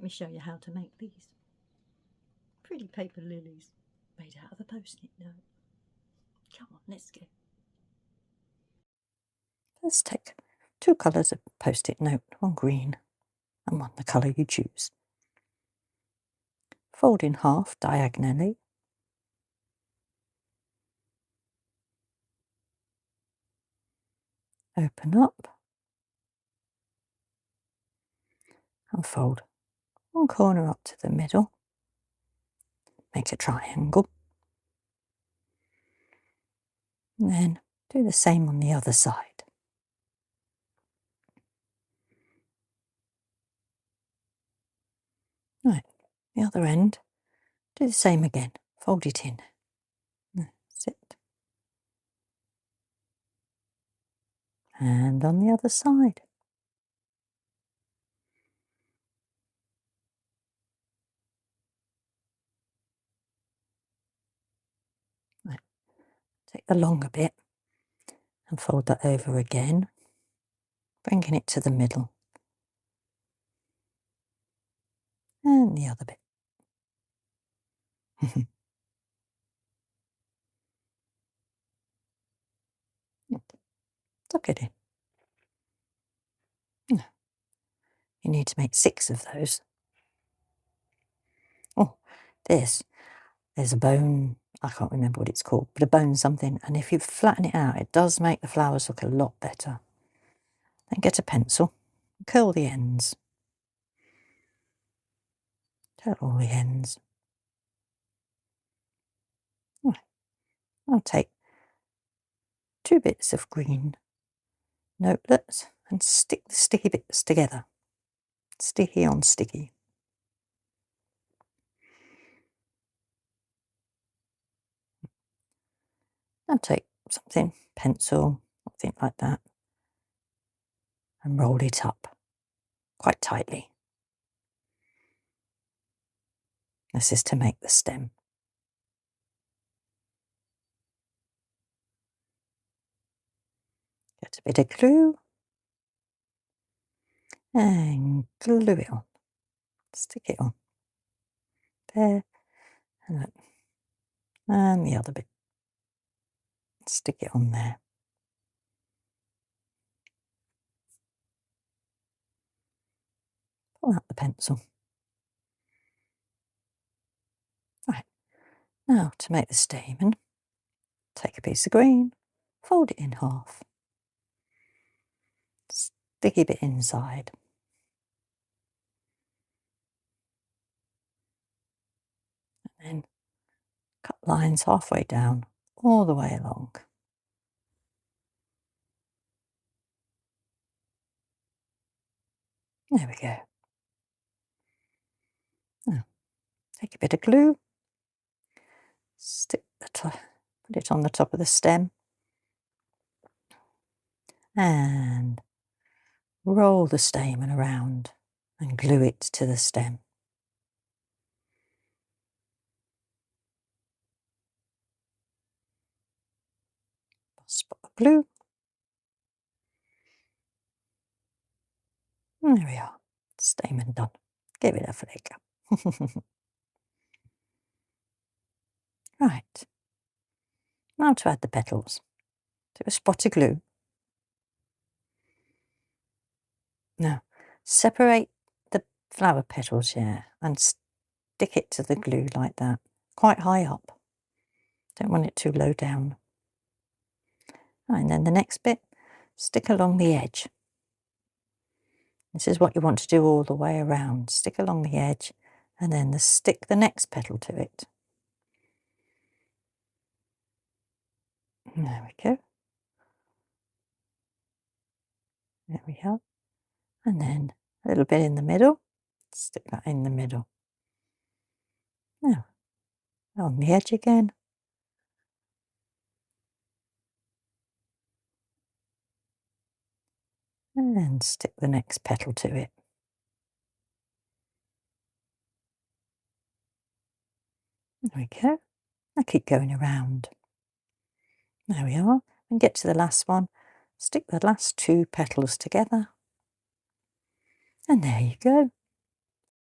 me show you how to make these pretty paper lilies made out of a post-it note. Come on, let's go. Let's take 2 colours of post-it note, one green and one the colour you choose. Fold in half diagonally. Open up and fold one corner up to the middle. Make a triangle. And then do the same on the other side. Right, the other end, do the same again. Fold it in. That's it. And on the other side. Right. Take the longer bit and fold that over again, bringing it to the middle. And the other bit. Tuck it in. You need to make 6 of those. Oh, there's a bone, I can't remember what it's called, but a bone something, and if you flatten it out, it does make the flowers look a lot better. Then get a pencil, curl the ends. Curl all the ends. Right. I'll take 2 bits of green notelets and stick the sticky bits together. Sticky on sticky. I'll take something, pencil, something like that, and roll it up quite tightly. This is to make the stem. Get a bit of glue and glue it on. Stick it on. There, and look. And the other bit. Stick it on there. Pull out the pencil. Right, now to make the stamen, take a piece of green, fold it in half. Sticky bit inside. And then cut lines halfway down, all the way along. There we go. Now, take a bit of glue, put it on the top of the stem, and roll the stamen around and glue it to the stem. Spot of glue. And there we are. Stamen done. Give it a flick. Right. Now to add the petals. Do a spot of glue. Now, separate the flower petals here and stick it to the glue like that, quite high up. Don't want it too low down. And then the next bit, stick along the edge. This is what you want to do all the way around. Stick along the edge and then stick the next petal to it. There we go. There we are. And then a little bit in the middle. Stick that in the middle. Now, on the edge again. And stick the next petal to it. There we go. I keep going around. There we are. And get to the last one. Stick the last 2 petals together. And there you go.